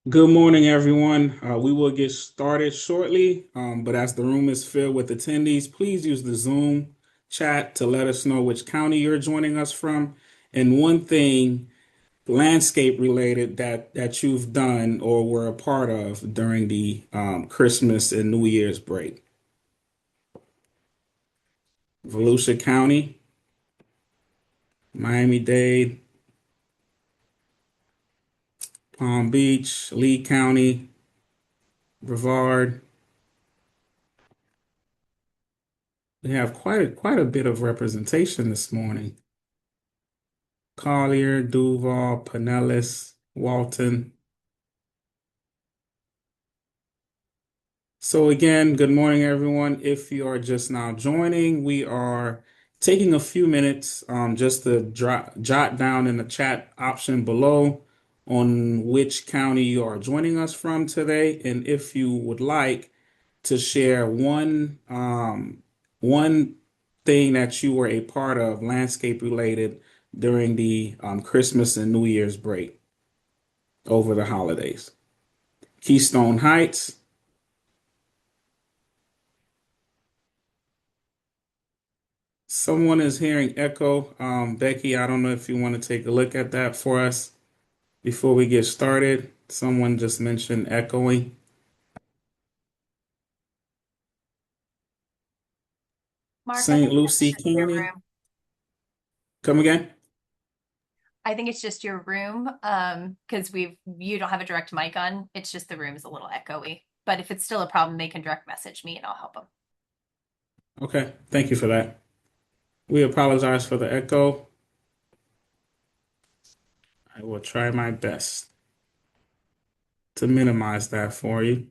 Good morning, everyone. We will get started shortly, but as the room is filled with attendees, please use the Zoom chat to let us know which county you're joining us from and one thing landscape related that you've done or were a part of during the Christmas and New Year's break. Volusia County, Miami-Dade, Palm Beach, Lee County, Brevard. We have quite a bit of representation this morning. Collier, Duval, Pinellas, Walton. So again, good morning, everyone. If you are just now joining, we are taking a few minutes just to jot down in the chat option below on which county you are joining us from today, and if you would like to share one thing that you were a part of, landscape related, during the Christmas and New Year's break over the holidays. Keystone Heights. Someone is hearing echo. Becky, I don't know if you want to take a look at that for us before we get started. Someone just mentioned echoing. Mark, I St. think that's Lucie just your County. room. Come again? I think it's just your room. Because you don't have a direct mic on. It's just the room is a little echoey. But if it's still a problem, they can direct message me and I'll help them. Okay, thank you for that. We apologize for the echo. I will try my best to minimize that for you.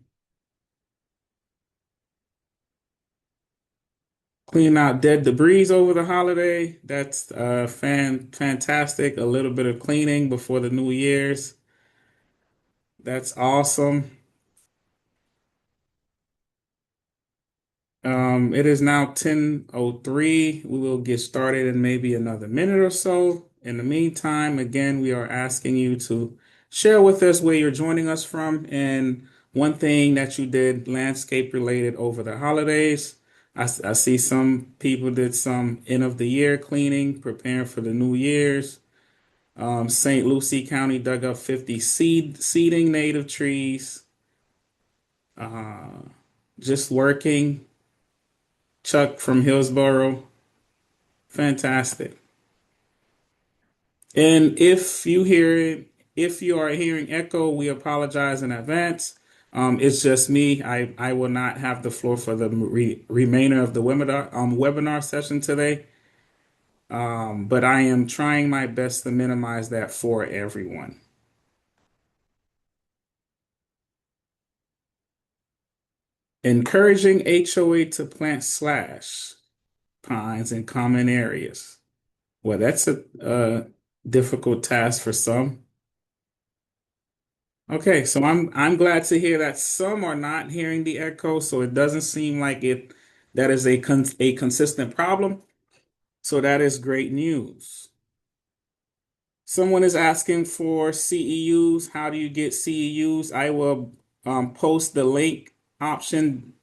Clean out dead debris over the holiday. That's fantastic. A little bit of cleaning before the New Year's. That's awesome. It is now 10:03. We will get started in maybe another minute or so. In the meantime, again, we are asking you to share with us where you're joining us from and one thing that you did landscape related over the holidays. I see some people did some end of the year cleaning, preparing for the New Year's. St. Lucie County dug up 50 seeding native trees. Uh, just working. Chuck from Hillsborough. Fantastic. And if you are hearing echo, we apologize in advance. It's just me. I will not have the floor for the remainder of the webinar session today. But I am trying my best to minimize that for everyone. Encouraging HOA to plant slash pines in common areas. Well, that's a difficult task for some. Okay, so I'm glad to hear that some are not hearing the echo, so it doesn't seem like that is a consistent problem. So that is great news. Someone is asking for CEUs. How do you get CEUs? I will post the link option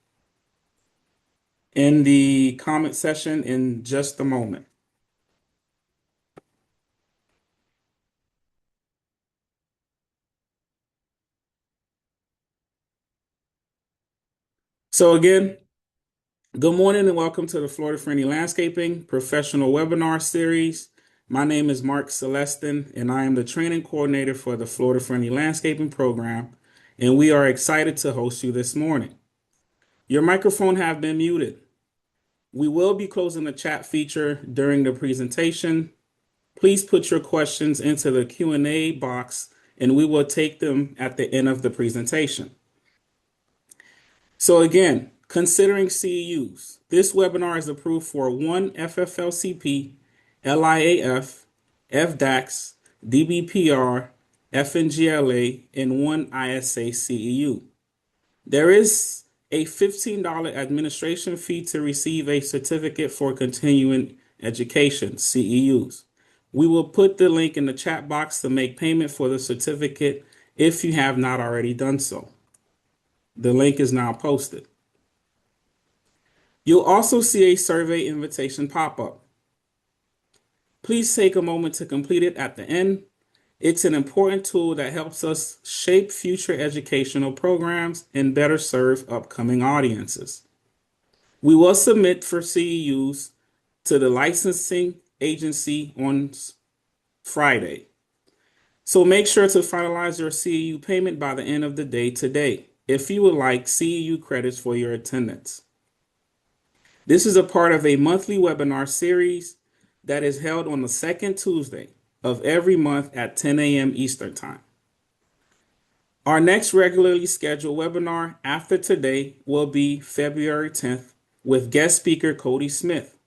in the comment section in just a moment. So again, good morning and welcome to the Florida Friendly Landscaping Professional Webinar Series. My name is Mark Celestin and I am the training coordinator for the Florida Friendly Landscaping Program, and we are excited to host you this morning. Your microphone have been muted. We will be closing the chat feature during the presentation. Please put your questions into the Q&A box and we will take them at the end of the presentation. So again, considering CEUs, this webinar is approved for one FFLCP, LIAF, FDAX, DBPR, FNGLA, and one ISA CEU. There is a $15 administration fee to receive a certificate for continuing education, CEUs. We will put the link in the chat box to make payment for the certificate if you have not already done so. The link is now posted. You'll also see a survey invitation pop up. Please take a moment to complete it at the end. It's an important tool that helps us shape future educational programs and better serve upcoming audiences. We will submit for CEUs to the licensing agency on Friday. So make sure to finalize your CEU payment by the end of the day today if you would like CEU credits for your attendance. This is a part of a monthly webinar series that is held on the second Tuesday of every month at 10 a.m. Eastern Time. Our next regularly scheduled webinar after today will be February 10th with guest speaker Cody Smith,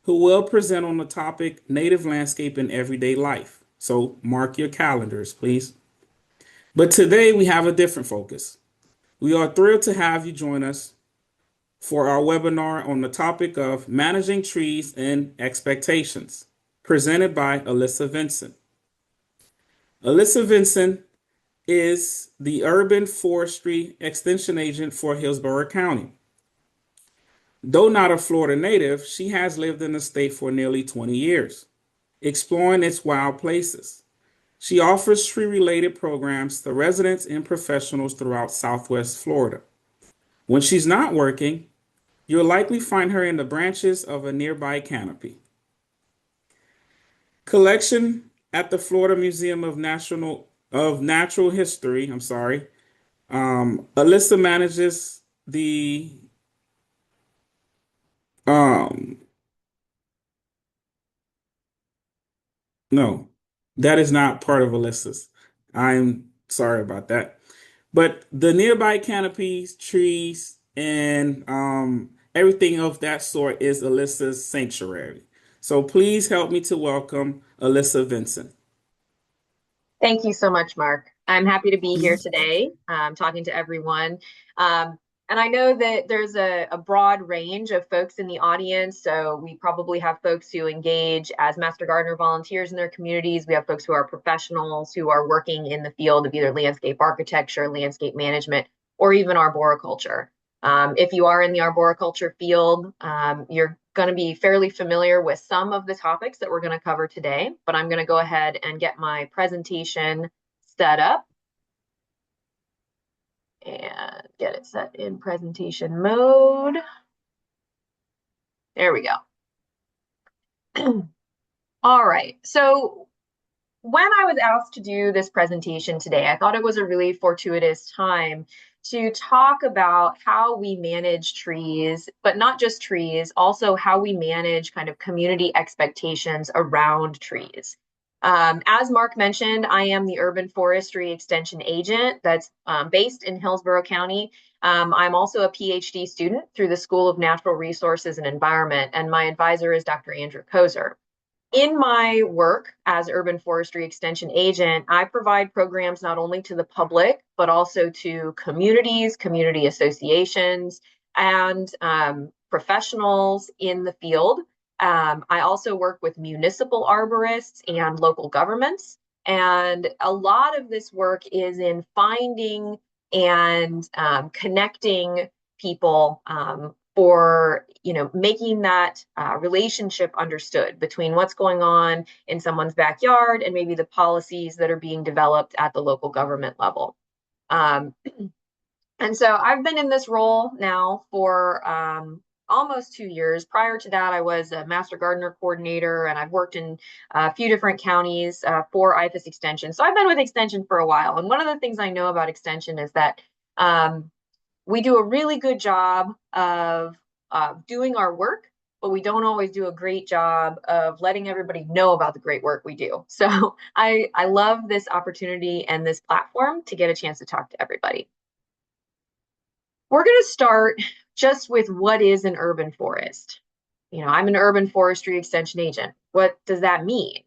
who will present on the topic Native Landscape in Everyday Life. So mark your calendars, please. But today we have a different focus. We are thrilled to have you join us for our webinar on the topic of managing trees and expectations, presented by Alyssa Vinson. Alyssa Vinson is the Urban Forestry Extension Agent for Hillsborough County. Though not a Florida native, she has lived in the state for nearly 20 years, exploring its wild places. She offers tree-related programs to residents and professionals throughout Southwest Florida. When she's not working, you'll likely find her in the branches of a nearby canopy. Collection at the Florida Museum of Natural History. Alyssa manages the no, that is not part of Alyssa's. I'm sorry about that. But the nearby canopies, trees, and everything of that sort is Alyssa's sanctuary. So please help me to welcome Alyssa Vinson. Thank you so much, Mark. I'm happy to be here today, talking to everyone. And I know that there's a broad range of folks in the audience. So we probably have folks who engage as Master Gardener volunteers in their communities. We have folks who are professionals who are working in the field of either landscape architecture, landscape management, or even arboriculture. If you are in the arboriculture field, you're going to be fairly familiar with some of the topics that we're going to cover today, but I'm going to go ahead and get my presentation set up and get it set in presentation mode. There we go. All right, so when I was asked to do this presentation today, I thought it was a really fortuitous time to talk about how we manage trees, but not just trees, also how we manage kind of community expectations around trees. As Mark mentioned, I am the Urban Forestry Extension Agent that's based in Hillsborough County. I'm also a PhD student through the School of Natural Resources and Environment, and my advisor is Dr. Andrew Kozer. In my work as Urban Forestry Extension Agent, I provide programs not only to the public, but also to communities, community associations, and professionals in the field. I also work with municipal arborists and local governments. And a lot of this work is in finding and connecting people for making that relationship understood between what's going on in someone's backyard and maybe the policies that are being developed at the local government level. And so I've been in this role now for almost 2 years. Prior to that, I was a Master Gardener Coordinator, and I've worked in a few different counties for IFAS Extension. So I've been with Extension for a while. And one of the things I know about Extension is that we do a really good job of doing our work, but we don't always do a great job of letting everybody know about the great work we do. So I love this opportunity and this platform to get a chance to talk to everybody. We're going to start just with what is an urban forest. I'm an urban forestry extension agent. What does that mean?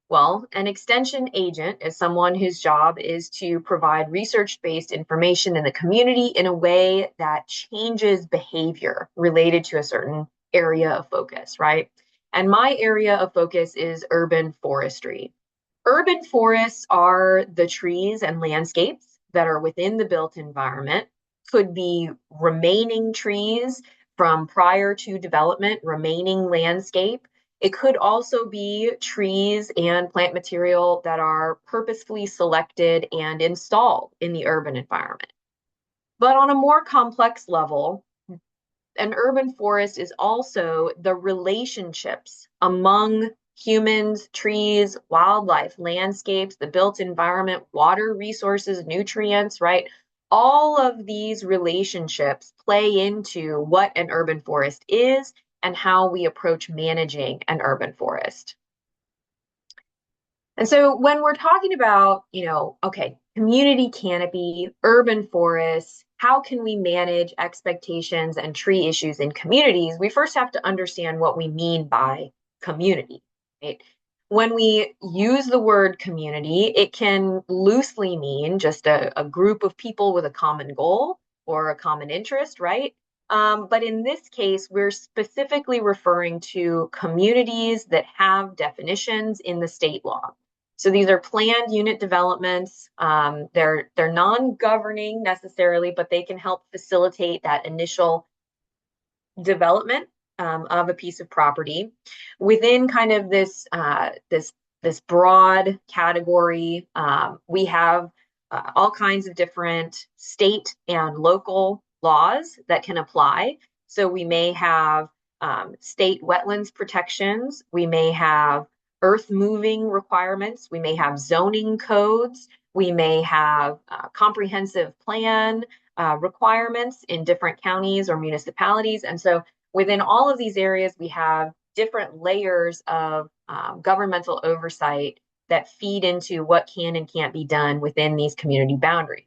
Well, an extension agent is someone whose job is to provide research-based information in the community in a way that changes behavior related to a certain area of focus, right? And my area of focus is urban forestry. Urban forests are the trees and landscapes that are within the built environment. Could be remaining trees from prior to development, remaining landscape. It could also be trees and plant material that are purposefully selected and installed in the urban environment. But on a more complex level, an urban forest is also the relationships among humans, trees, wildlife, landscapes, the built environment, water resources, nutrients, right? All of these relationships play into what an urban forest is and how we approach managing an urban forest. And so when we're talking about, okay, community canopy, urban forests, how can we manage expectations and tree issues in communities? We first have to understand what we mean by community, right? When we use the word community, it can loosely mean just a group of people with a common goal or a common interest, right? But in this case, we're specifically referring to communities that have definitions in the state law. So these are planned unit developments. They're non-governing necessarily, but they can help facilitate that initial development of a piece of property within kind of this broad category. We have all kinds of different state and local laws that can apply. So we may have state wetlands protections. We may have earth moving requirements. We may have zoning codes. We may have comprehensive plan requirements in different counties or municipalities. And so within all of these areas, we have different layers of governmental oversight that feed into what can and can't be done within these community boundaries.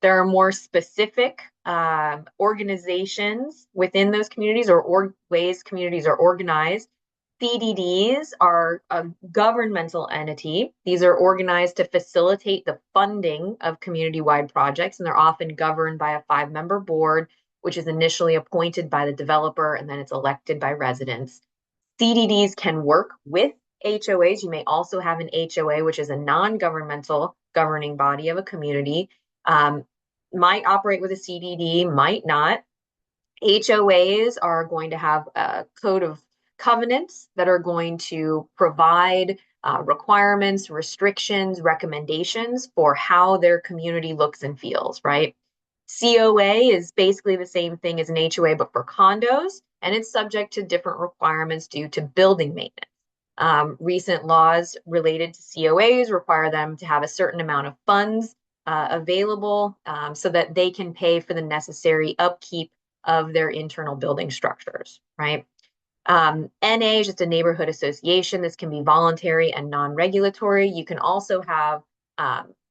There are more specific organizations within those communities or ways communities are organized. CDDs are a governmental entity. These are organized to facilitate the funding of community-wide projects, and they're often governed by a 5-member board, which is initially appointed by the developer and then it's elected by residents. CDDs can work with HOAs. You may also have an HOA, which is a non-governmental governing body of a community. Might operate with a CDD, might not. HOAs are going to have a code of covenants that are going to provide requirements, restrictions, recommendations for how their community looks and feels, right? COA is basically the same thing as an HOA, but for condos, and it's subject to different requirements due to building maintenance. Recent laws related to COAs require them to have a certain amount of funds available so that they can pay for the necessary upkeep of their internal building structures, right? NA is just a neighborhood association. This can be voluntary and non-regulatory. You can also have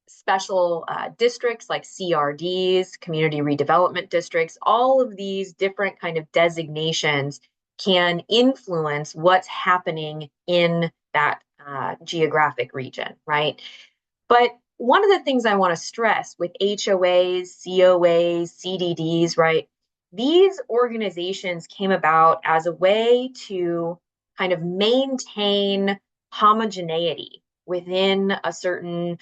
special districts like CRDs, community redevelopment districts. All of these different kind of designations can influence what's happening in that geographic region, right? But one of the things I want to stress with HOAs, COAs, CDDs, right? These organizations came about as a way to kind of maintain homogeneity within a certain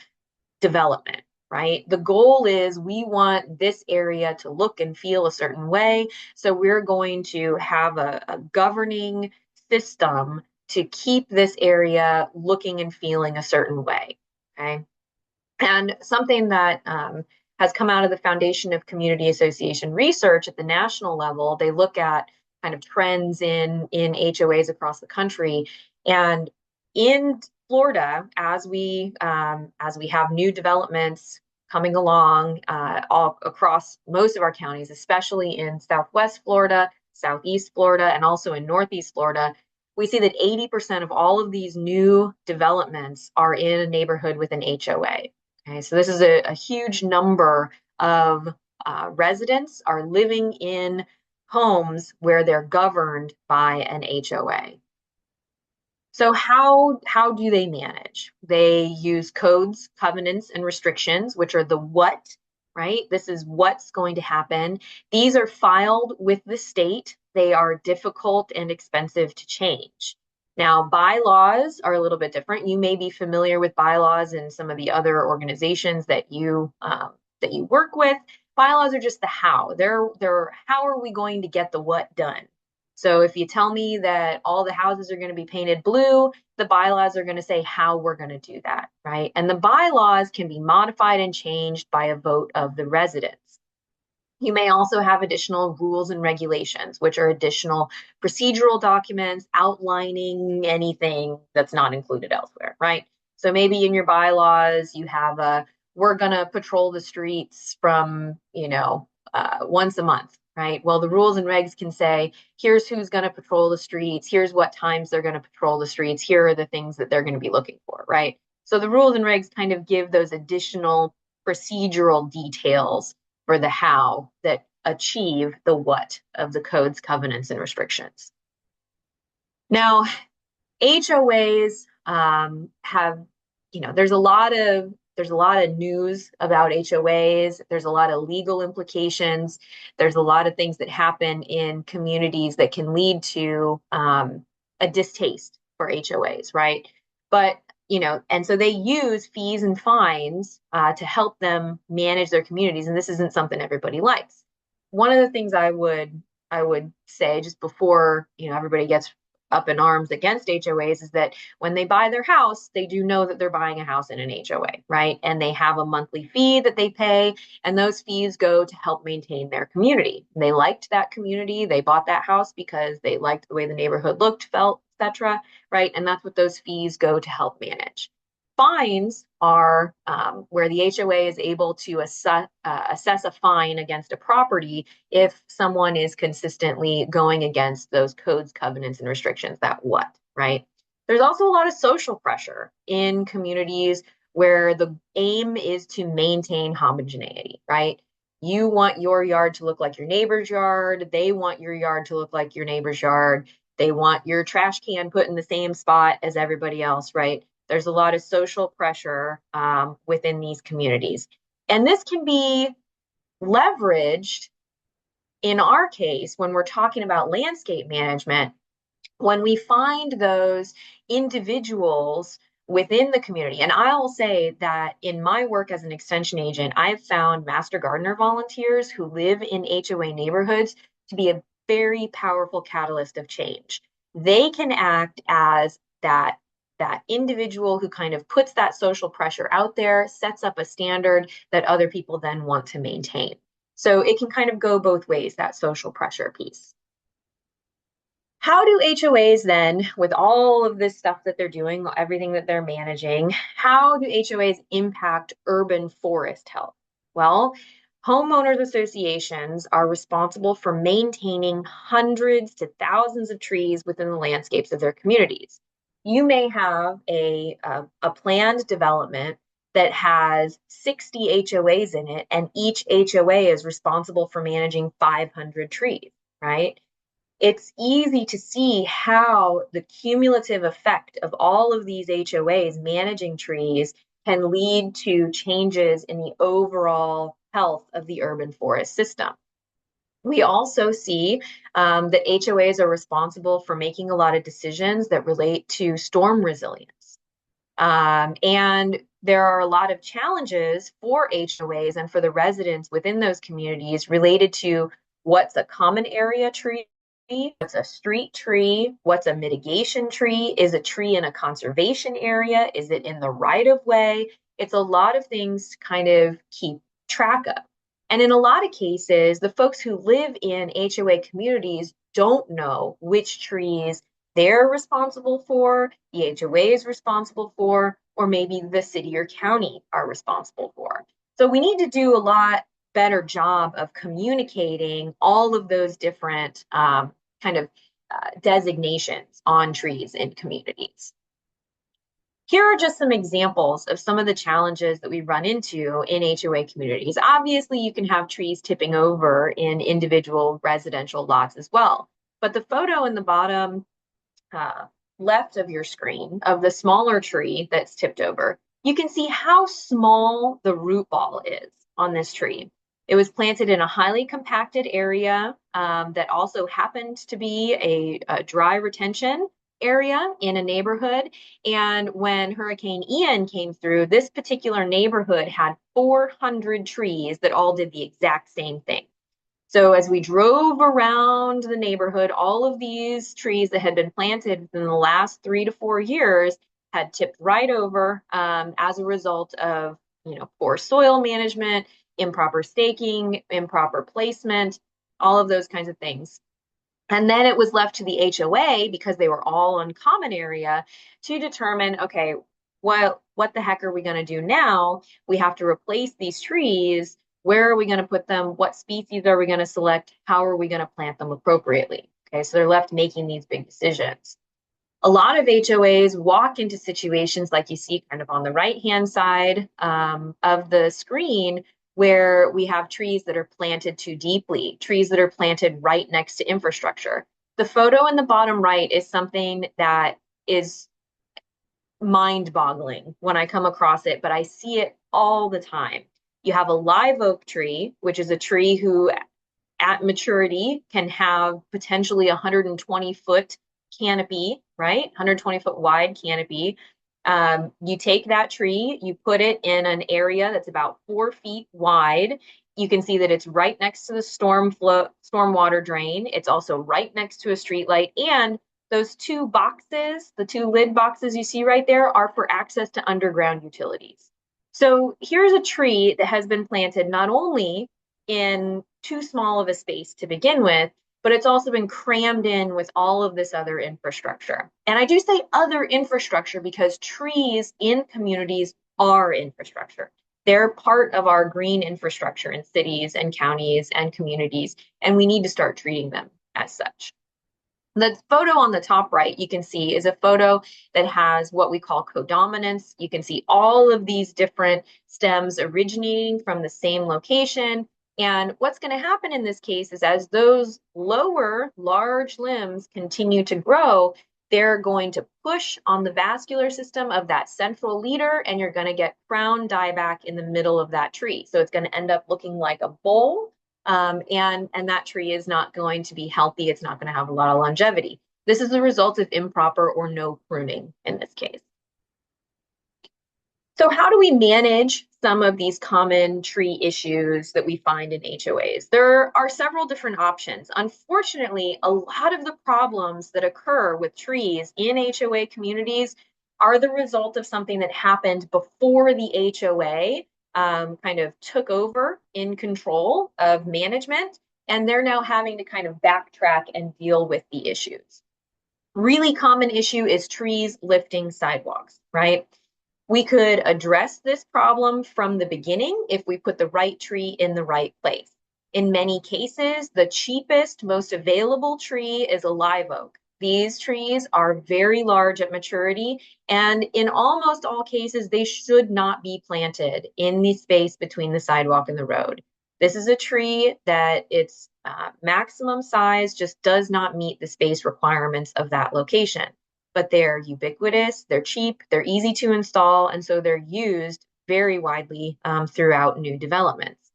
development, right? The goal is we want this area to look and feel a certain way. So we're going to have a governing system to keep this area looking and feeling a certain way, okay? And something that has come out of the Foundation of Community Association research at the national level, they look at kind of trends in HOAs across the country. And in Florida, as we have new developments coming along all across most of our counties, especially in Southwest Florida, Southeast Florida, and also in Northeast Florida, we see that 80% of all of these new developments are in a neighborhood with an HOA. Okay, so this is a huge number of residents are living in homes where they're governed by an HOA. So how do they manage? They use codes, covenants, and restrictions, which are the what, right? This is what's going to happen. These are filed with the state. They are difficult and expensive to change. Now, bylaws are a little bit different. You may be familiar with bylaws in some of the other organizations that you that you work with. Bylaws are just the how. They're how are we going to get the what done? So if you tell me that all the houses are going to be painted blue, the bylaws are going to say how we're going to do that, right? And the bylaws can be modified and changed by a vote of the residents. You may also have additional rules and regulations, which are additional procedural documents outlining anything that's not included elsewhere, right? So maybe in your bylaws, you have we're going to patrol the streets from, once a month, right? Well, the rules and regs can say, here's who's going to patrol the streets. Here's what times they're going to patrol the streets. Here are the things that they're going to be looking for, right? So the rules and regs kind of give those additional procedural details for the how that achieve the what of the code's covenants and restrictions. Now, HOAs have, there's a lot of news about HOAs. There's a lot of legal implications. There's a lot of things that happen in communities that can lead to a distaste for HOAs, right? But and so they use fees and fines to help them manage their communities, and this isn't something everybody likes. One of the things I would say just before everybody gets up in arms against HOAs is that when they buy their house, they do know that they're buying a house in an HOA, right? And they have a monthly fee that they pay, and those fees go to help maintain their community. They liked that community. They bought that house because they liked the way the neighborhood looked, felt, etc., right? And that's what those fees go to help manage. Fines are where the HOA is able to assess a fine against a property if someone is consistently going against those codes, covenants, and restrictions. That what, right? There's also a lot of social pressure in communities where the aim is to maintain homogeneity, right? You want your yard to look like your neighbor's yard. They want your yard to look like your neighbor's yard. They want your trash can put in the same spot as everybody else, right? There's a lot of social pressure within these communities. And this can be leveraged in our case when we're talking about landscape management, when we find those individuals within the community. And I'll say that in my work as an extension agent, I've found master gardener volunteers who live in HOA neighborhoods to be a very powerful catalyst of change. They can act as that individual who kind of puts that social pressure out there, sets up a standard that other people then want to maintain. So it can kind of go both ways, that social pressure piece. How do HOAs then, with all of this stuff that they're doing, everything that they're managing, how do HOAs impact urban forest health? Well, homeowners associations are responsible for maintaining hundreds to thousands of trees within the landscapes of their communities. You may have a planned development that has 60 HOAs in it, and each HOA is responsible for managing 500 trees, right? It's easy to see how the cumulative effect of all of these HOAs managing trees can lead to changes in the overall health of the urban forest system. We also see that HOAs are responsible for making a lot of decisions that relate to storm resilience. And there are a lot of challenges for HOAs and for the residents within those communities related to what's a common area tree, what's a street tree, what's a mitigation tree, is a tree in a conservation area, is it in the right of way? It's a lot of things to kind of keep track of. And in a lot of cases, the folks who live in HOA communities don't know which trees they're responsible for, the HOA is responsible for, or maybe the city or county are responsible for. So we need to do a lot better job of communicating all of those different designations on trees in communities. Here are just some examples of some of the challenges that we run into in HOA communities. Obviously, you can have trees tipping over in individual residential lots as well. But the photo in the bottom left of your screen of the smaller tree that's tipped over, you can see how small the root ball is on this tree. It was planted in a highly compacted area that also happened to be a dry retention. area in a neighborhood. And when Hurricane Ian came through, this particular neighborhood had 400 trees that all did the exact same thing. So as we drove around the neighborhood, all of these trees that had been planted within the last 3 to 4 years had tipped right over as a result of, poor soil management, improper staking, improper placement, all of those kinds of things. And then it was left to the HOA, because they were all on common area, to determine, okay, what the heck are we going to do now? We have to replace these trees. Where are we going to put them? What species are we going to select? How are we going to plant them appropriately? Okay, so they're left making these big decisions. A lot of HOAs walk into situations like you see kind of on the right-hand side of the screen, where we have trees that are planted too deeply, trees that are planted right next to infrastructure. The photo in the bottom right is something that is mind-boggling when I come across it, but I see it all the time. You have a live oak tree, which is a tree who at maturity can have potentially 120-foot canopy, right? 120-foot wide canopy. You take that tree, you put it in an area that's about 4 feet wide. You can see that it's right next to the stormwater drain. It's also right next to a street light. And those two boxes, the two lid boxes you see right there, are for access to underground utilities. So here's a tree that has been planted not only in too small of a space to begin with, but it's also been crammed in with all of this other infrastructure. And I do say other infrastructure because trees in communities are infrastructure. They're part of our green infrastructure in cities and counties and communities, and we need to start treating them as such. The photo on the top right, you can see, is a photo that has what we call codominance. You can see all of these different stems originating from the same location. And what's going to happen in this case is, as those lower large limbs continue to grow, they're going to push on the vascular system of that central leader, and you're going to get crown dieback in the middle of that tree. So it's going to end up looking like a bowl. And that tree is not going to be healthy. It's not going to have a lot of longevity. This is the result of improper or no pruning in this case. So how do we manage some of these common tree issues that we find in HOAs? There are several different options. Unfortunately, a lot of the problems that occur with trees in HOA communities are the result of something that happened before the HOA kind of took over in control of management, and they're now having to kind of backtrack and deal with the issues. Really common issue is trees lifting sidewalks, right? We could address this problem from the beginning if we put the right tree in the right place. In many cases, the cheapest, most available tree is a live oak. These trees are very large at maturity, and in almost all cases, they should not be planted in the space between the sidewalk and the road. This is a tree that its maximum size just does not meet the space requirements of that location. But they're ubiquitous, they're cheap, they're easy to install, and so they're used very widely throughout new developments.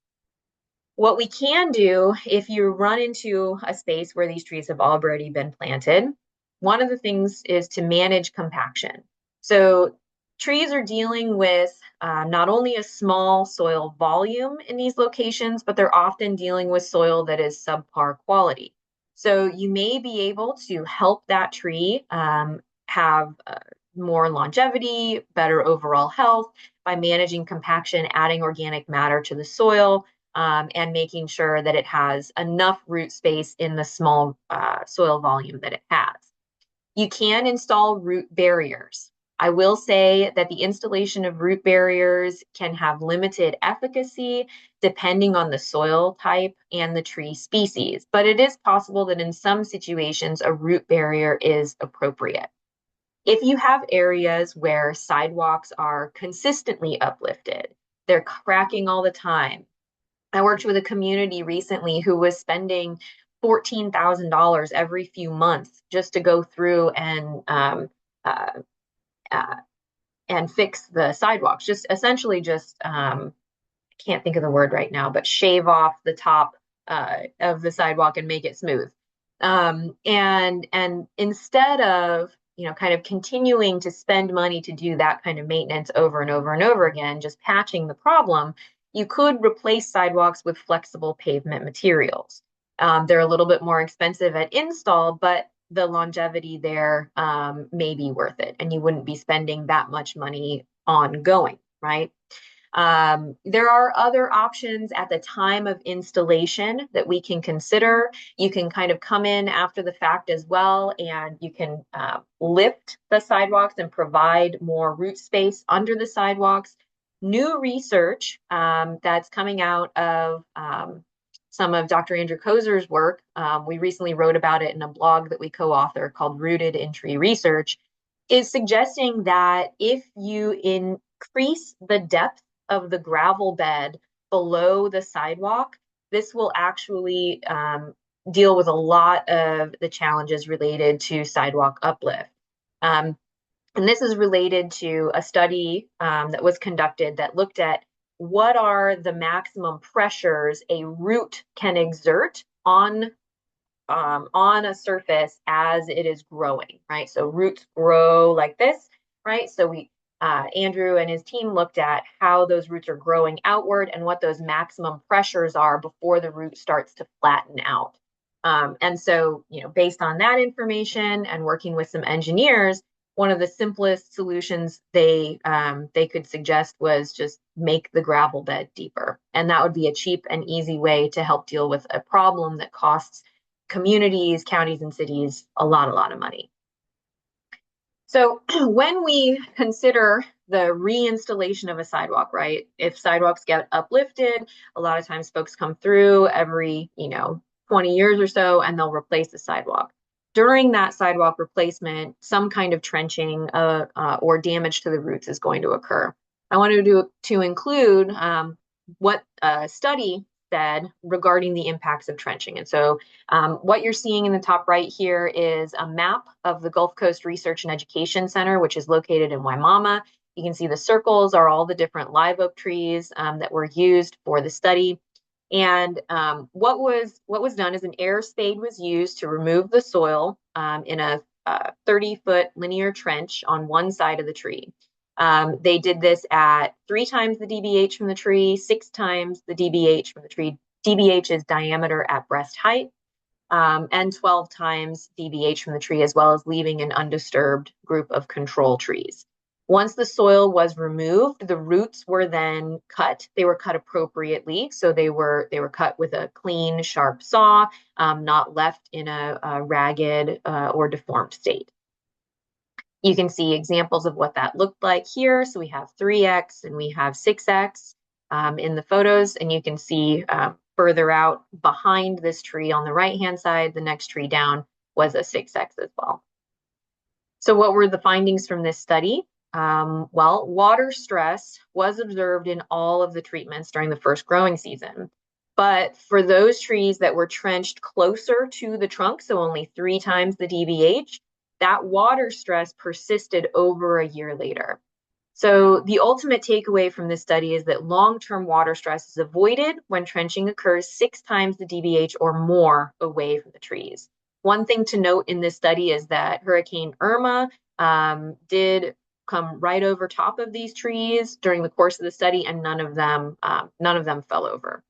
What we can do if you run into a space where these trees have already been planted, one of the things is to manage compaction. So trees are dealing with not only a small soil volume in these locations, but they're often dealing with soil that is subpar quality. So you may be able to help that tree have more longevity, better overall health by managing compaction, adding organic matter to the soil, and making sure that it has enough root space in the small soil volume that it has. You can install root barriers. I will say that the installation of root barriers can have limited efficacy depending on the soil type and the tree species, but it is possible that in some situations a root barrier is appropriate. If you have areas where sidewalks are consistently uplifted, they're cracking all the time. I worked with a community recently who was spending $14,000 every few months just to go through and fix the sidewalks. Just essentially just I can't think of the word right now, but shave off the top of the sidewalk and make it smooth. And instead of kind of continuing to spend money to do that kind of maintenance over and over and over again, just patching the problem, you could replace sidewalks with flexible pavement materials. They're a little bit more expensive at install, but the longevity there may be worth it, and you wouldn't be spending that much money ongoing, right? There are other options at the time of installation that we can consider. You can kind of come in after the fact as well, and you can lift the sidewalks and provide more root space under the sidewalks. New research that's coming out of some of Dr. Andrew Kozer's work, we recently wrote about it in a blog that we co-author called Rooted in Tree Research, is suggesting that if you increase the depth of the gravel bed below the sidewalk, this will actually deal with a lot of the challenges related to sidewalk uplift. And this is related to a study that was conducted that looked at what are the maximum pressures a root can exert on a surface as it is growing, right? So roots grow like this, right? So Andrew and his team looked at how those roots are growing outward and what those maximum pressures are before the root starts to flatten out. And so, based on that information and working with some engineers, one of the simplest solutions they could suggest was just make the gravel bed deeper. And that would be a cheap and easy way to help deal with a problem that costs communities, counties, and cities a lot of money. So when we consider the reinstallation of a sidewalk, right? If sidewalks get uplifted, a lot of times folks come through every, 20 years or so, and they'll replace the sidewalk. During that sidewalk replacement, some kind of trenching or damage to the roots is going to occur. I wanted to include what a study said regarding the impacts of trenching. And so what you're seeing in the top right here is a map of the Gulf Coast Research and Education Center, which is located in Waimama. You can see the circles are all the different live oak trees that were used for the study. And what was done is an air spade was used to remove the soil in a 30-foot linear trench on one side of the tree. They did this at 3 times the DBH from the tree, 6 times the DBH from the tree. DBH is diameter at breast height, and 12 times DBH from the tree, as well as leaving an undisturbed group of control trees. Once the soil was removed, the roots were then cut. They were cut appropriately, so they were cut with a clean, sharp saw, not left in a ragged or deformed state. You can see examples of what that looked like here. So we have 3X and we have 6X in the photos, and you can see further out behind this tree on the right-hand side, the next tree down was a 6X as well. So what were the findings from this study? Well, water stress was observed in all of the treatments during the first growing season. But for those trees that were trenched closer to the trunk, so only 3 times the DBH, that water stress persisted over a year later. So the ultimate takeaway from this study is that long-term water stress is avoided when trenching occurs 6 times the DBH or more away from the trees. One thing to note in this study is that Hurricane Irma did come right over top of these trees during the course of the study, and none of them fell over.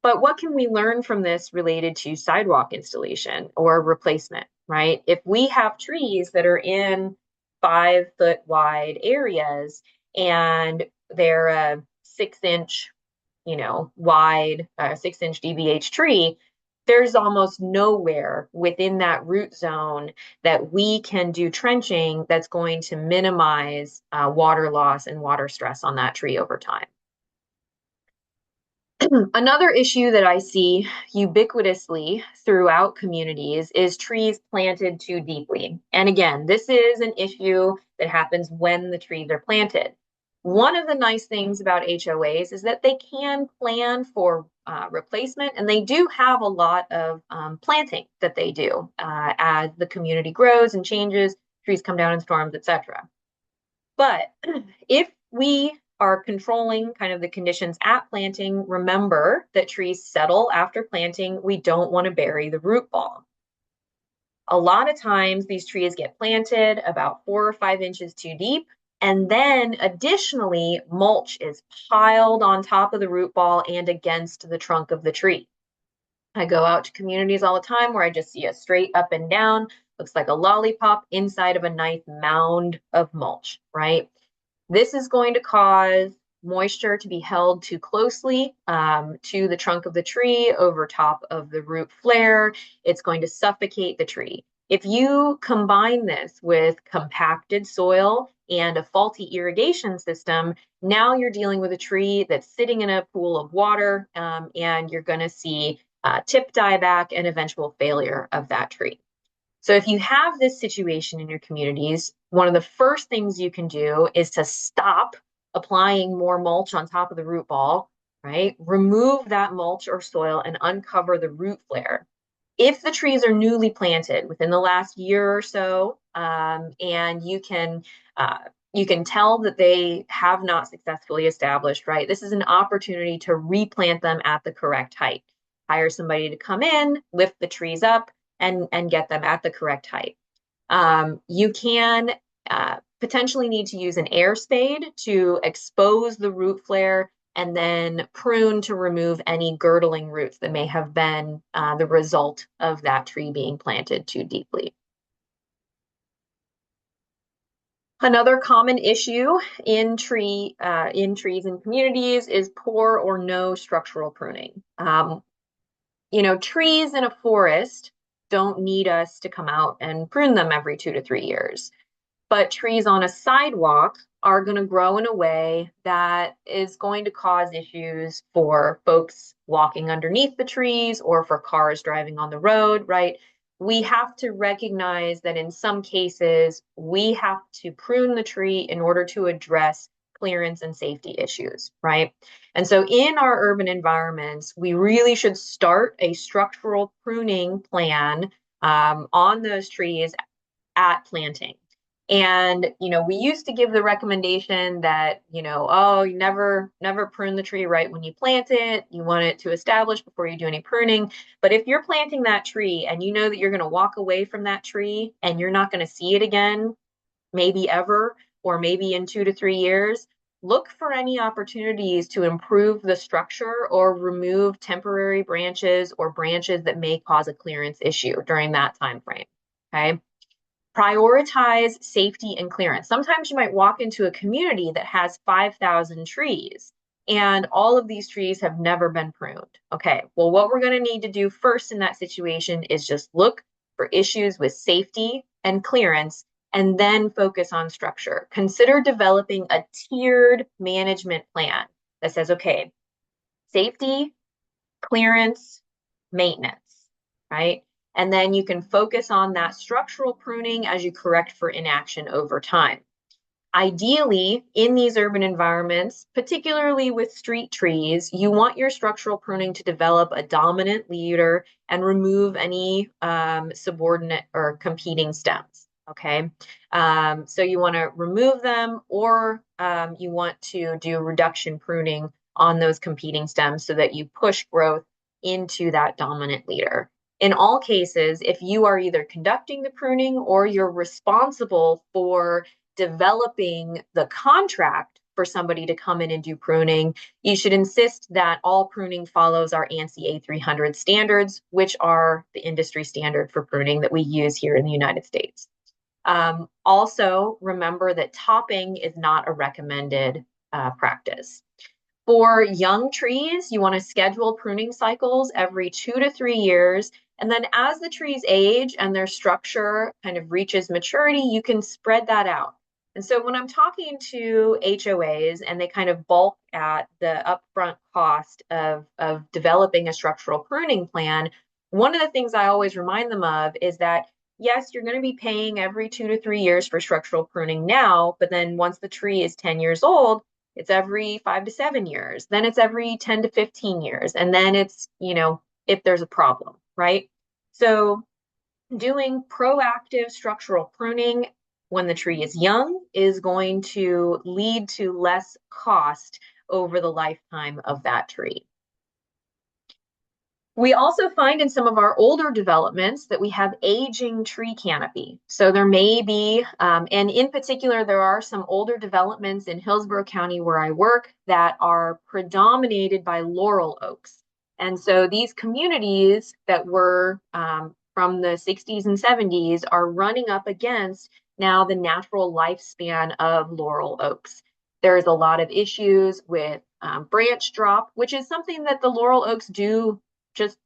But what can we learn from this related to sidewalk installation or replacement, right? If we have trees that are in 5-foot wide areas and they're a 6-inch, wide, 6-inch DBH tree, there's almost nowhere within that root zone that we can do trenching that's going to minimize water loss and water stress on that tree over time. Another issue that I see ubiquitously throughout communities is trees planted too deeply. And again, this is an issue that happens when the trees are planted. One of the nice things about HOAs is that they can plan for replacement, and they do have a lot of planting that they do as the community grows and changes, trees come down in storms, etc. But if we are controlling kind of the conditions at planting, remember that trees settle after planting. We don't want to bury the root ball. A lot of times these trees get planted about 4 or 5 inches too deep, and then additionally, mulch is piled on top of the root ball and against the trunk of the tree. I go out to communities all the time where I just see a straight up and down, looks like a lollipop inside of a nice mound of mulch, right? This is going to cause moisture to be held too closely to the trunk of the tree over top of the root flare. It's going to suffocate the tree. If you combine this with compacted soil and a faulty irrigation system, now you're dealing with a tree that's sitting in a pool of water, and you're going to see tip dieback and eventual failure of that tree. So if you have this situation in your communities, one of the first things you can do is to stop applying more mulch on top of the root ball, right? Remove that mulch or soil and uncover the root flare. If the trees are newly planted within the last year or so, and you can tell that they have not successfully established, right? This is an opportunity to replant them at the correct height. Hire somebody to come in, lift the trees up, and get them at the correct height. You can potentially need to use an air spade to expose the root flare and then prune to remove any girdling roots that may have been the result of that tree being planted too deeply. Another common issue in trees and communities is poor or no structural pruning. Trees in a forest don't need us to come out and prune them every 2 to 3 years. But trees on a sidewalk are going to grow in a way that is going to cause issues for folks walking underneath the trees or for cars driving on the road, right? We have to recognize that in some cases, we have to prune the tree in order to address clearance and safety issues, right? And so in our urban environments, we really should start a structural pruning plan on those trees at planting. And, we used to give the recommendation that, oh, you never prune the tree right when you plant it. You want it to establish before you do any pruning. But if you're planting that tree and you know that you're going to walk away from that tree and you're not going to see it again, maybe ever, or maybe in 2 to 3 years, look for any opportunities to improve the structure or remove temporary branches or branches that may cause a clearance issue during that time frame. Okay. Prioritize safety and clearance. Sometimes you might walk into a community that has 5,000 trees and all of these trees have never been pruned. Okay, well, what we're going to need to do first in that situation is just look for issues with safety and clearance and then focus on structure. Consider developing a tiered management plan that says, okay, safety, clearance, maintenance, right? And then you can focus on that structural pruning as you correct for inaction over time. Ideally, in these urban environments, particularly with street trees, you want your structural pruning to develop a dominant leader and remove any subordinate or competing stems. Okay, so you want to remove them, or you want to do reduction pruning on those competing stems so that you push growth into that dominant leader. In all cases, if you are either conducting the pruning or you're responsible for developing the contract for somebody to come in and do pruning, you should insist that all pruning follows our ANSI A300 standards, which are the industry standard for pruning that we use here in the United States. Also, remember that topping is not a recommended practice. For young trees, you want to schedule pruning cycles every 2 to 3 years. And then as the trees age and their structure kind of reaches maturity, you can spread that out. And so when I'm talking to HOAs and they kind of balk at the upfront cost of developing a structural pruning plan, one of the things I always remind them of is that, yes, you're going to be paying every 2 to 3 years for structural pruning now, but then once the tree is 10 years old, it's every 5 to 7 years. Then it's every 10 to 15 years. And then it's, if there's a problem, right? So doing proactive structural pruning when the tree is young is going to lead to less cost over the lifetime of that tree. We also find in some of our older developments that we have aging tree canopy. So there may be, and in particular, there are some older developments in Hillsborough County where I work that are predominated by laurel oaks. And so these communities that were from the 60s and 70s are running up against now the natural lifespan of laurel oaks. There's a lot of issues with branch drop, which is something that the laurel oaks do just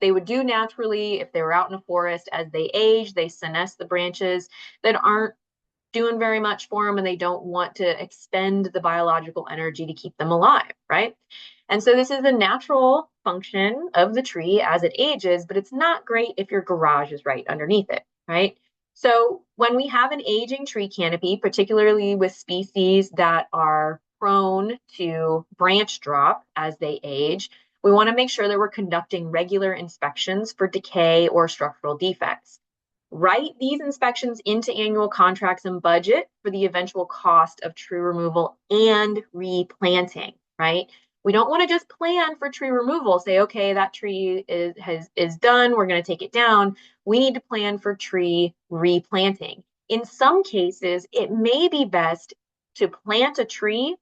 they would do naturally if they were out in a forest. As they age, they senesce the branches that aren't doing very much for them, and they don't want to expend the biological energy to keep them alive, right? And so this is a natural function of the tree as it ages, but it's not great if your garage is right underneath it, right? So when we have an aging tree canopy, particularly with species that are prone to branch drop as they age, we want to make sure that we're conducting regular inspections for decay or structural defects. Write these inspections into annual contracts and budget for the eventual cost of tree removal and replanting, right? We don't want to just plan for tree removal, say, okay, that tree is done, we're going to take it down. We need to plan for tree replanting. In some cases, it may be best to plant a tree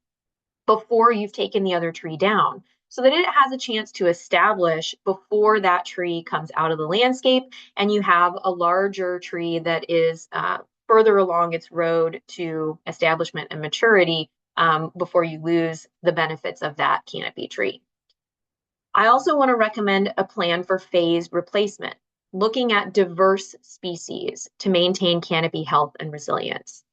before you've taken the other tree down, so that it has a chance to establish before that tree comes out of the landscape and you have a larger tree that is further along its road to establishment and maturity before you lose the benefits of that canopy tree. I also want to recommend a plan for phased replacement, looking at diverse species to maintain canopy health and resilience.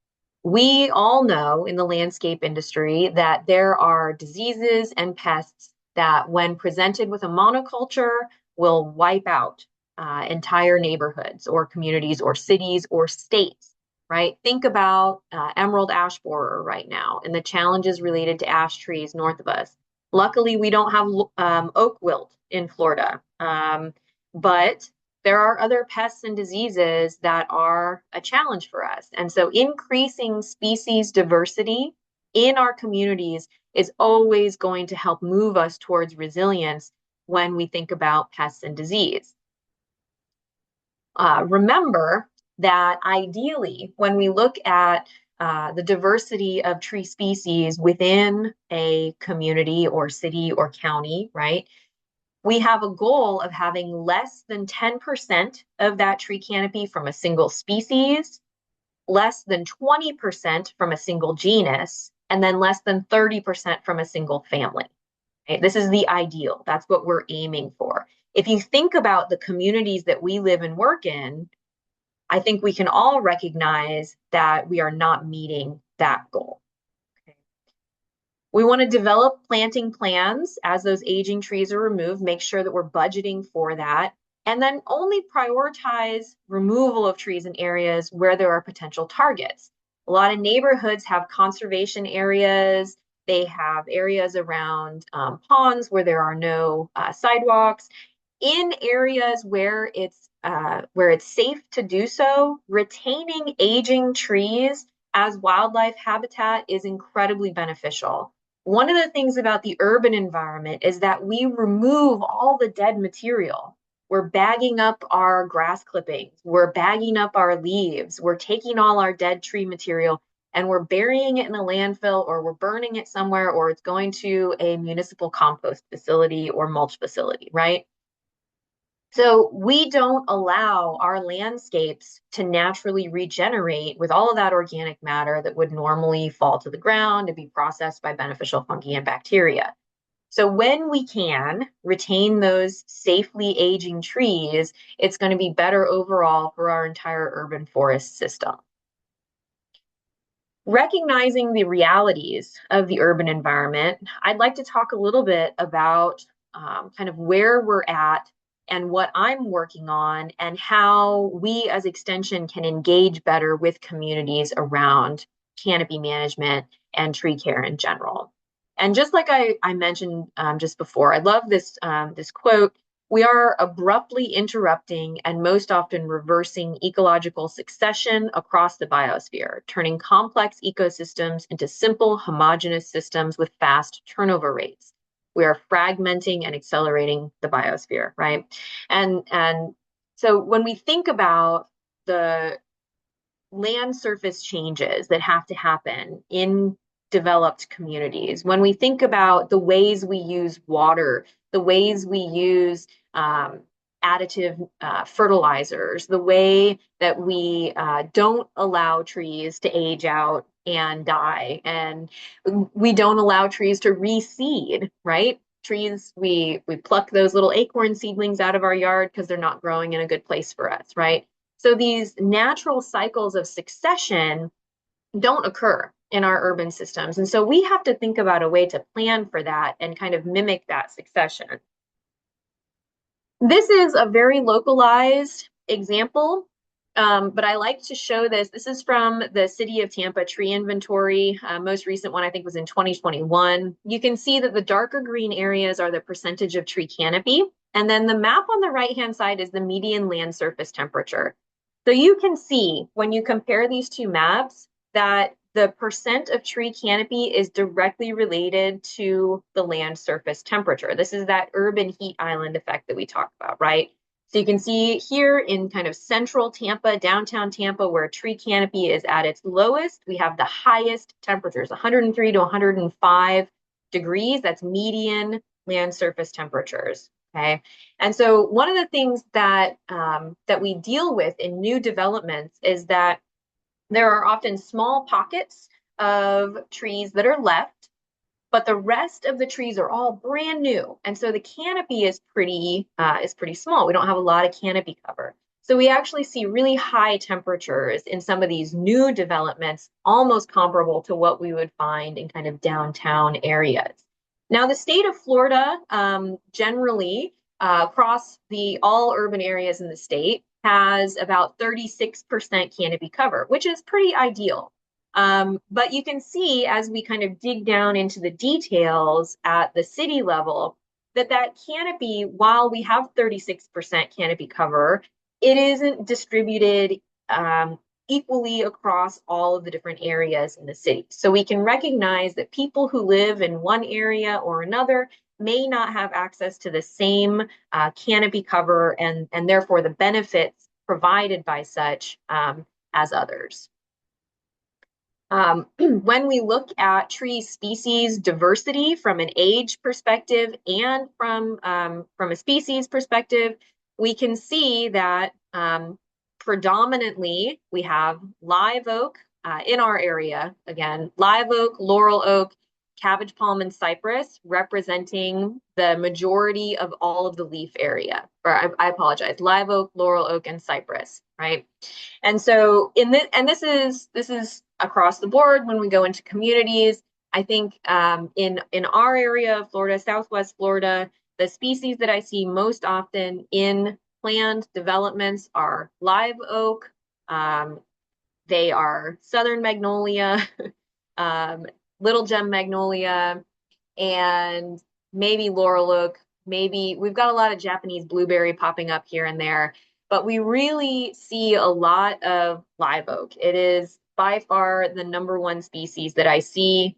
We all know in the landscape industry that there are diseases and pests that, when presented with a monoculture, will wipe out entire neighborhoods or communities or cities or states, right? Think about emerald ash borer right now and the challenges related to ash trees north of us. Luckily, we don't have oak wilt in Florida, but there are other pests and diseases that are a challenge for us. And so increasing species diversity in our communities is always going to help move us towards resilience when we think about pests and disease. Remember that ideally, when we look at the diversity of tree species within a community or city or county, right? We have a goal of having less than 10% of that tree canopy from a single species, less than 20% from a single genus, and then less than 30% from a single family. Okay? This is the ideal. That's what we're aiming for. If you think about the communities that we live and work in, I think we can all recognize that we are not meeting that goal. We want to develop planting plans as those aging trees are removed, make sure that we're budgeting for that, and then only prioritize removal of trees in areas where there are potential targets. A lot of neighborhoods have conservation areas. They have areas around ponds where there are no sidewalks. In areas where it's safe to do so, retaining aging trees as wildlife habitat is incredibly beneficial. One of the things about the urban environment is that we remove all the dead material. We're bagging up our grass clippings, we're bagging up our leaves, we're taking all our dead tree material and we're burying it in a landfill, or we're burning it somewhere, or it's going to a municipal compost facility or mulch facility, right? So we don't allow our landscapes to naturally regenerate with all of that organic matter that would normally fall to the ground and be processed by beneficial fungi and bacteria. So when we can retain those safely aging trees, it's going to be better overall for our entire urban forest system. Recognizing the realities of the urban environment, I'd like to talk a little bit about kind of where we're at and what I'm working on and how we as Extension can engage better with communities around canopy management and tree care in general. And just like I mentioned just before, I love this quote: "We are abruptly interrupting and most often reversing ecological succession across the biosphere, turning complex ecosystems into simple, homogeneous systems with fast turnover rates." We are fragmenting and accelerating the biosphere, right? And so when we think about the land surface changes that have to happen in developed communities, when we think about the ways we use water, the ways we use additive fertilizers, the way that we don't allow trees to age out and die, and we don't allow trees to reseed, right? Trees, we pluck those little acorn seedlings out of our yard because they're not growing in a good place for us, right? So these natural cycles of succession don't occur in our urban systems. And so we have to think about a way to plan for that and kind of mimic that succession. This is a very localized example, but I like to show this. This is from the City of Tampa tree inventory. Most recent one, I think, was in 2021. You can see that the darker green areas are the percentage of tree canopy. And then the map on the right-hand side is the median land surface temperature. So you can see when you compare these two maps that the percent of tree canopy is directly related to the land surface temperature. This is that urban heat island effect that we talked about, right? So you can see here in kind of central Tampa, downtown Tampa, where tree canopy is at its lowest, we have the highest temperatures, 103 to 105 degrees. That's median land surface temperatures. Okay. And so one of the things that that we deal with in new developments is that there are often small pockets of trees that are left, but the rest of the trees are all brand new. And so the canopy is pretty small. We don't have a lot of canopy cover. So we actually see really high temperatures in some of these new developments, almost comparable to what we would find in kind of downtown areas. Now, the state of Florida, generally across all urban areas in the state, has about 36% canopy cover, which is pretty ideal. But you can see as we kind of dig down into the details at the city level that canopy, while we have 36% canopy cover, it isn't distributed equally across all of the different areas in the city. So we can recognize that people who live in one area or another may not have access to the same canopy cover and therefore the benefits provided by such as others. When we look at tree species diversity from an age perspective and from a species perspective, we can see that predominantly we have live oak in our area. Again, live oak, laurel oak, cabbage palm, and cypress representing the majority of all of the leaf area. Or I apologize, live oak, laurel oak, and cypress, right? And so this is across the board when we go into communities. I think in our area of Florida, Southwest Florida, the species that I see most often in planned developments are live oak. They are southern magnolia, little gem magnolia, and maybe laurel oak. Maybe we've got a lot of Japanese blueberry popping up here and there, but we really see a lot of live oak. It is by far the #1 species that I see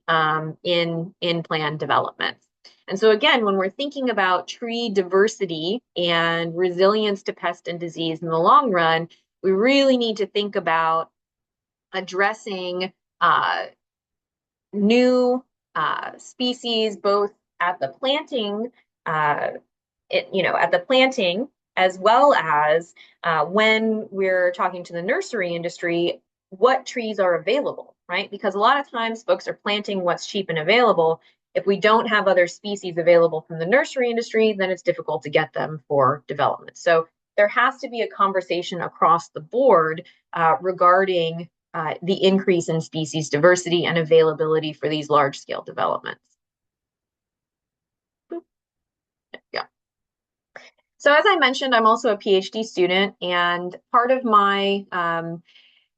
in planned developments. And so again, when we're thinking about tree diversity and resilience to pest and disease in the long run, we really need to think about addressing new species both at the planting, at the planting, as well as when we're talking to the nursery industry, what trees are available, right? Because a lot of times folks are planting what's cheap and available. If we don't have other species available from the nursery industry, then it's difficult to get them for development. So there has to be a conversation across the board regarding the increase in species diversity and availability for these large-scale developments. Yeah. So as I mentioned, I'm also a PhD student, and part of my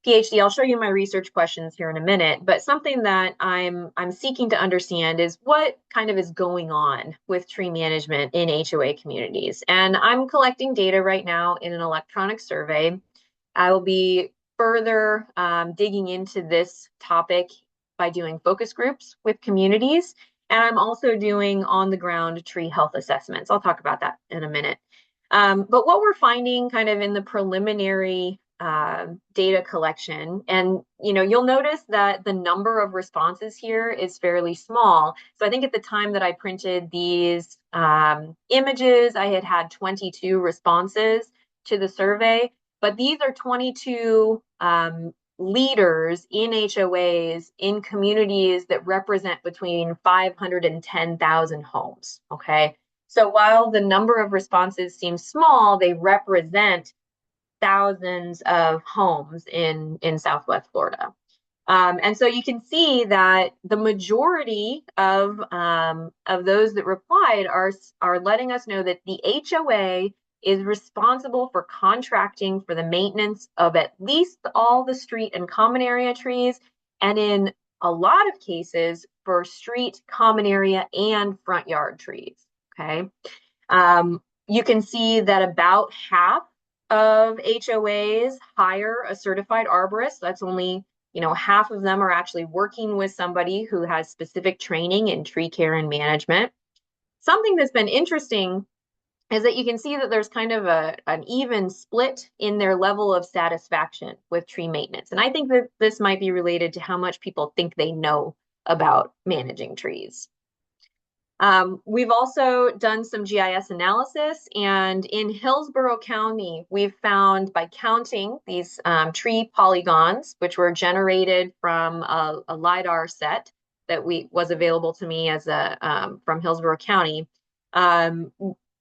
PhD, I'll show you my research questions here in a minute, but something that I'm seeking to understand is what kind of is going on with tree management in HOA communities. And I'm collecting data right now in an electronic survey. I will be further digging into this topic by doing focus groups with communities. And I'm also doing on-the-ground tree health assessments. I'll talk about that in a minute. But what we're finding kind of in the preliminary data collection, and you'll notice that the number of responses here is fairly small. So I think at the time that I printed these images, I had 22 responses to the survey, but these are 22 leaders in HOAs in communities that represent between 500 and 10,000 homes, okay? So while the number of responses seems small, they represent thousands of homes in Southwest Florida. And so you can see that the majority of those that replied are letting us know that the HOA is responsible for contracting for the maintenance of at least all the street and common area trees, and in a lot of cases for street, common area, and front yard trees. Okay. You can see that about half of HOAs hire a certified arborist. That's only, half of them are actually working with somebody who has specific training in tree care and management. Something that's been interesting is that you can see that there's kind of an even split in their level of satisfaction with tree maintenance. And I think that this might be related to how much people think they know about managing trees. We've also done some GIS analysis, and in Hillsborough County, we've found by counting these tree polygons, which were generated from a LiDAR set that was available to me as from Hillsborough County.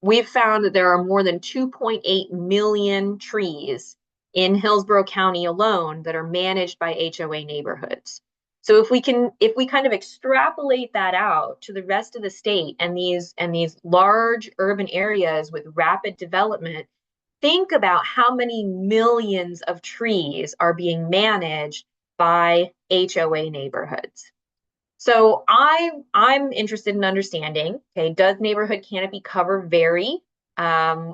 We've found that there are more than 2.8 million trees in Hillsborough County alone that are managed by HOA neighborhoods. So if we kind of extrapolate that out to the rest of the state and these large urban areas with rapid development, think about how many millions of trees are being managed by HOA neighborhoods. So I'm interested in understanding, okay, does neighborhood canopy cover vary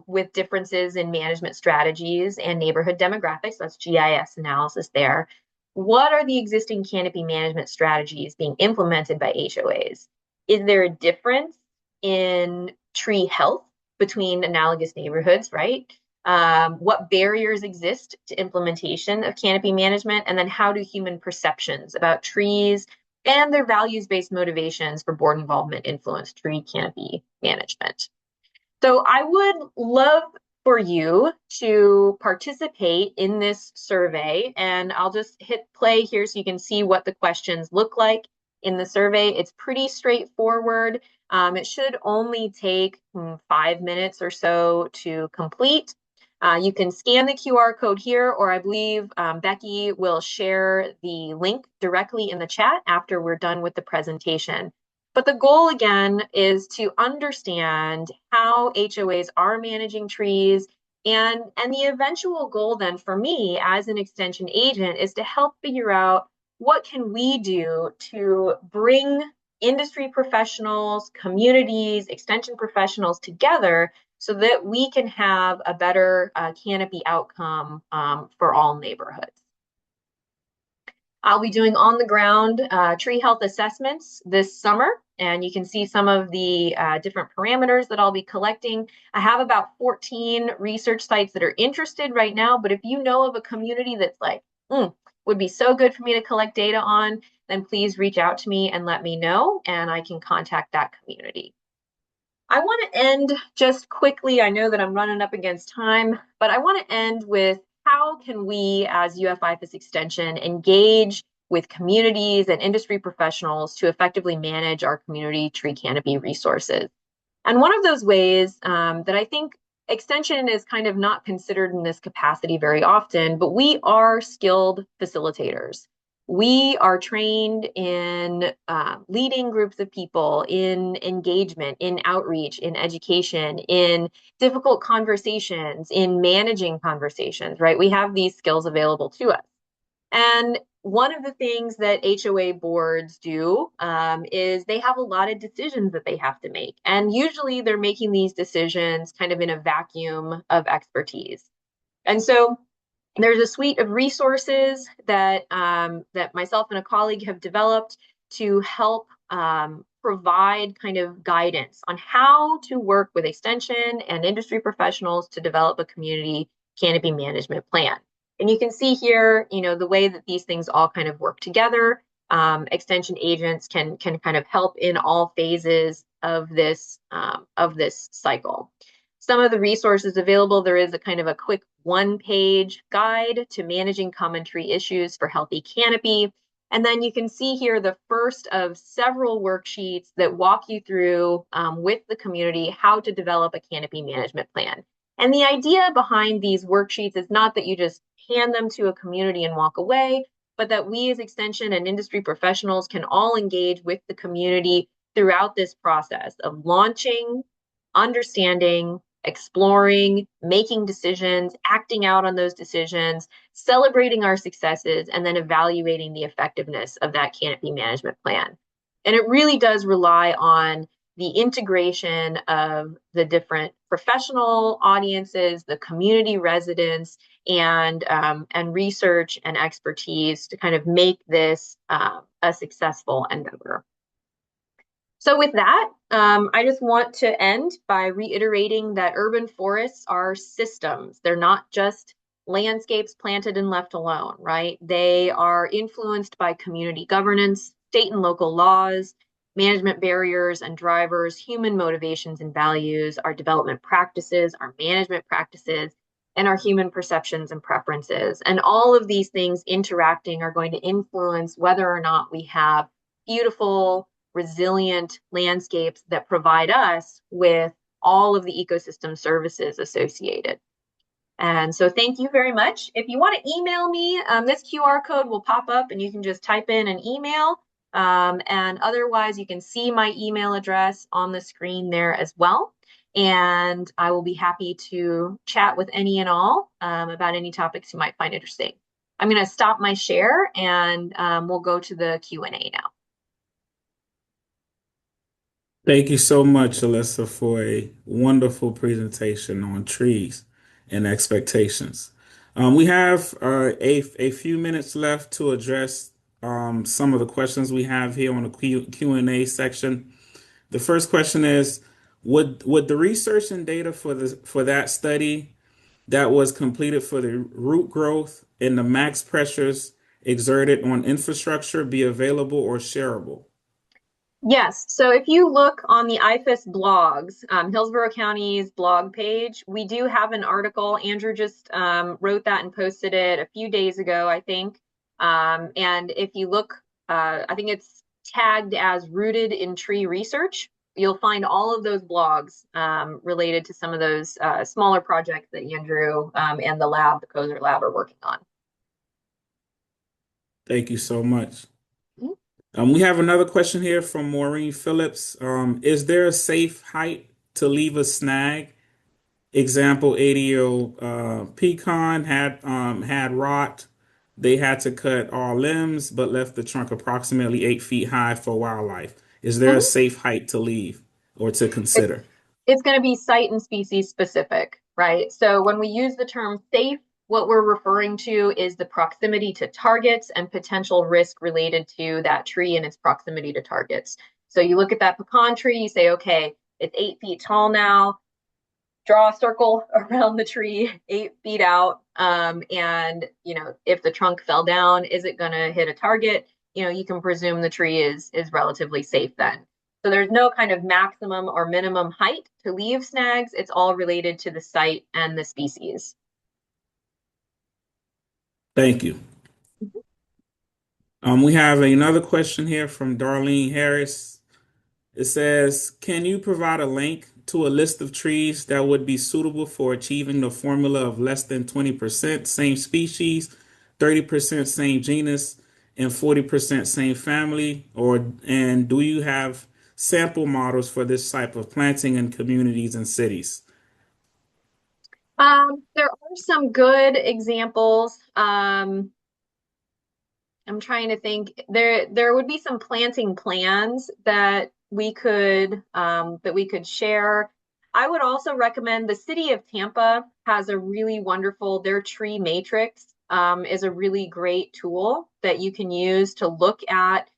with differences in management strategies and neighborhood demographics? That's GIS analysis there. What are the existing canopy management strategies being implemented by HOAs? Is there a difference in tree health between analogous neighborhoods, right? What barriers exist to implementation of canopy management? And then how do human perceptions about trees and their values-based motivations for board involvement influence tree canopy management? So I would love for you to participate in this survey, and I'll just hit play here so you can see what the questions look like in the survey. It's pretty straightforward. It should only take 5 minutes or so to complete. You can scan the QR code here, or I believe Becky will share the link directly in the chat after we're done with the presentation. But the goal, again, is to understand how HOAs are managing trees. And the eventual goal then for me as an extension agent is to help figure out what can we do to bring industry professionals, communities, extension professionals together so that we can have a better canopy outcome for all neighborhoods. I'll be doing on-the-ground tree health assessments this summer, and you can see some of the different parameters that I'll be collecting. I have about 14 research sites that are interested right now, but if you know of a community that's like, would be so good for me to collect data on, then please reach out to me and let me know, and I can contact that community. I want to end just quickly. I know that I'm running up against time, but I want to end with how can we as UF-IFAS Extension engage with communities and industry professionals to effectively manage our community tree canopy resources? And one of those ways that I think Extension is kind of not considered in this capacity very often, but we are skilled facilitators. We are trained in leading groups of people, in engagement, in outreach, in education, in difficult conversations, in managing conversations, right? We have these skills available to us. And one of the things that HOA boards do is they have a lot of decisions that they have to make. And usually they're making these decisions kind of in a vacuum of expertise. And so there's a suite of resources that that myself and a colleague have developed to help provide kind of guidance on how to work with extension and industry professionals to develop a community canopy management plan. And you can see here, the way that these things all kind of work together. Extension agents can kind of help in all phases of this cycle. Some of the resources available, there is a kind of a quick one-page guide to managing common tree issues for healthy canopy. And then you can see here the first of several worksheets that walk you through with the community how to develop a canopy management plan. And the idea behind these worksheets is not that you just hand them to a community and walk away, but that we as extension and industry professionals can all engage with the community throughout this process of launching, understanding, exploring, making decisions, acting out on those decisions, celebrating our successes, and then evaluating the effectiveness of that canopy management plan. And it really does rely on the integration of the different professional audiences, the community residents, and research and expertise to kind of make this a successful endeavor. So with that, I just want to end by reiterating that urban forests are systems. They're not just landscapes planted and left alone, right? They are influenced by community governance, state and local laws, management barriers and drivers, human motivations and values, our development practices, our management practices, and our human perceptions and preferences. And all of these things interacting are going to influence whether or not we have beautiful, resilient landscapes that provide us with all of the ecosystem services associated. And so thank you very much. If you want to email me, this QR code will pop up and you can just type in an email. And otherwise, you can see my email address on the screen there as well. And I will be happy to chat with any and all about any topics you might find interesting. I'm going to stop my share and we'll go to the Q&A now. Thank you so much, Alyssa, for a wonderful presentation on trees and expectations. We have a few minutes left to address some of the questions we have here on the Q&A section. The first question is, would the research and data for that study that was completed for the root growth and the max pressures exerted on infrastructure be available or shareable? Yes, so if you look on the IFAS blogs, Hillsborough County's blog page, we do have an article. Andrew just wrote that and posted it a few days ago, I think. And if you look, I think it's tagged as Rooted in Tree Research. You'll find all of those blogs related to some of those smaller projects that Andrew and the lab, the COAs lab, are working on. Thank you so much. We have another question here from Maureen Phillips. Is there a safe height to leave a snag? Example, ADO pecan had rot. They had to cut all limbs, but left the trunk approximately 8 feet high for wildlife. Is there a safe height to leave or to consider? It's going to be site and species specific, right? So when we use the term safe, what we're referring to is the proximity to targets and potential risk related to that tree and its proximity to targets. So you look at that pecan tree, you say, okay, it's 8 feet tall now, draw a circle around the tree 8 feet out. And, if the trunk fell down, is it going to hit a target? You can presume the tree is relatively safe then. So there's no kind of maximum or minimum height to leave snags. It's all related to the site and the species. Thank you. We have another question here from Darlene Harris. It says, can you provide a link to a list of trees that would be suitable for achieving the formula of less than 20% same species, 30% same genus, and 40% same family? And do you have sample models for this type of planting in communities and cities? There are some good examples. I'm trying to think. There would be some planting plans that we could share. I would also recommend the city of Tampa has a really wonderful, their tree matrix is a really great tool that you can use to look at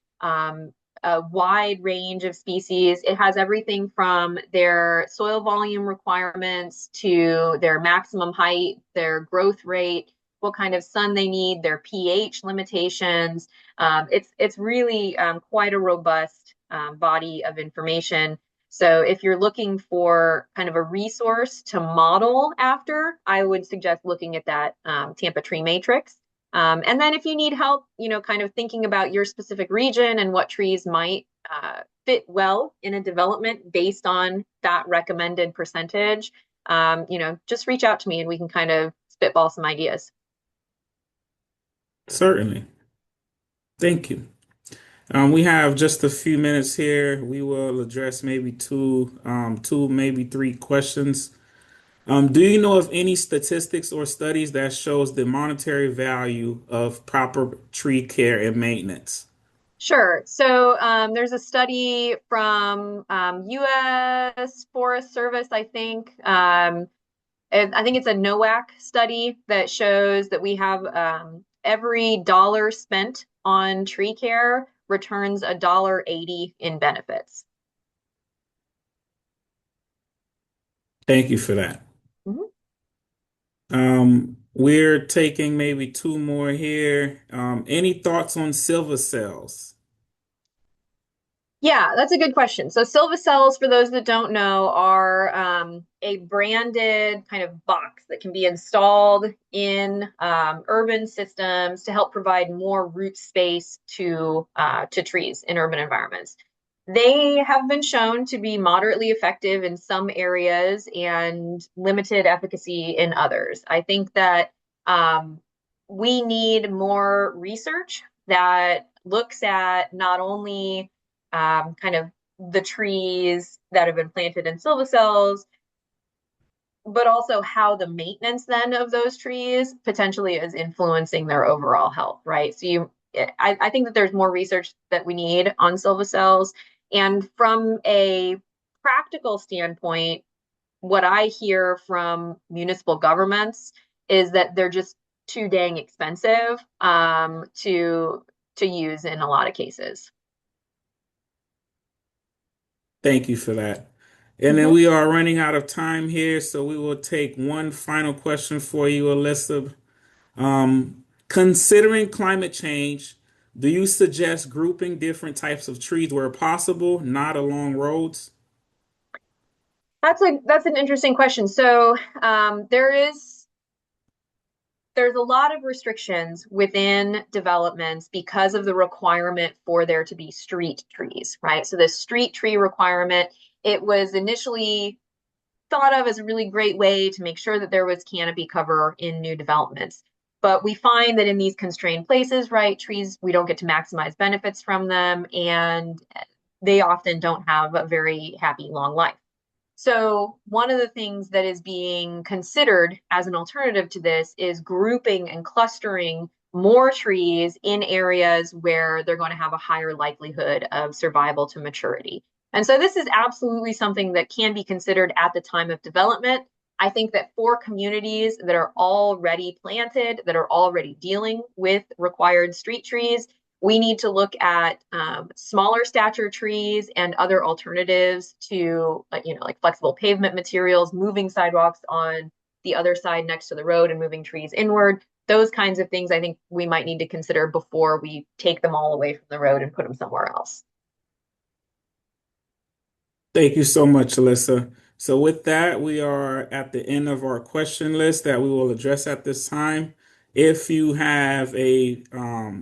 a wide range of species. It has everything from their soil volume requirements to their maximum height, their growth rate, what kind of sun they need, their pH limitations. It's really quite a robust body of information. So if you're looking for kind of a resource to model after, I would suggest looking at that Tampa tree matrix. And then if you need help, kind of thinking about your specific region and what trees might fit well in a development based on that recommended percentage, just reach out to me and we can kind of spitball some ideas. Certainly. Thank you. We have just a few minutes here. We will address maybe maybe three questions. Do you know of any statistics or studies that shows the monetary value of proper tree care and maintenance? Sure. So there's a study from U.S. Forest Service, I think. And I think it's a NOAC study that shows that we have every dollar spent on tree care returns $1.80 in benefits. Thank you for that. Mhm. We're taking maybe two more here. Any thoughts on silver cells? Yeah, that's a good question. So Silva for those that don't know, are a branded kind of box that can be installed in urban systems to help provide more root space to trees in urban environments. They have been shown to be moderately effective in some areas and limited efficacy in others. I think that we need more research that looks at not only kind of the trees that have been planted in silvocels, but also how the maintenance then of those trees potentially is influencing their overall health, right? I think that there's more research that we need on silvocels. And from a practical standpoint, what I hear from municipal governments is that they're just too dang expensive to use in a lot of cases. Thank you for that. And then Mhm. we are running out of time here, so we will take one final question for you, Alyssa. Considering climate change, do you suggest grouping different types of trees where possible, not along roads? That's an interesting question. So there's a lot of restrictions within developments because of the requirement for there to be street trees, right? So the street tree requirement, it was initially thought of as a really great way to make sure that there was canopy cover in new developments. But we find that in these constrained places, right, trees, we don't get to maximize benefits from them, and they often don't have a very happy long life. So one of the things that is being considered as an alternative to this is grouping and clustering more trees in areas where they're going to have a higher likelihood of survival to maturity. And so this is absolutely something that can be considered at the time of development. I think that for communities that are already planted, that are already dealing with required street trees, we need to look at smaller stature trees and other alternatives to, like flexible pavement materials, moving sidewalks on the other side next to the road and moving trees inward. Those kinds of things I think we might need to consider before we take them all away from the road and put them somewhere else. Thank you so much, Alyssa. So with that, we are at the end of our question list that we will address at this time. If you have a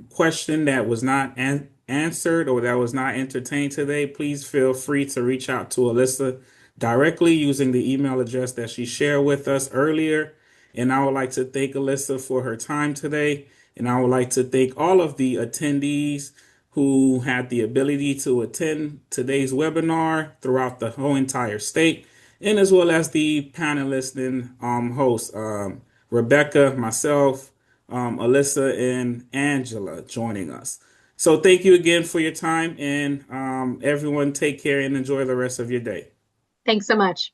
question that was not answered or that was not entertained today, please feel free to reach out to Alyssa directly using the email address that she shared with us earlier. And I would like to thank Alyssa for her time today. And I would like to thank all of the attendees who had the ability to attend today's webinar throughout the whole entire state, and as well as the panelists and hosts, Rebecca, myself, Alyssa, and Angela joining us. So thank you again for your time, and everyone take care and enjoy the rest of your day. Thanks so much.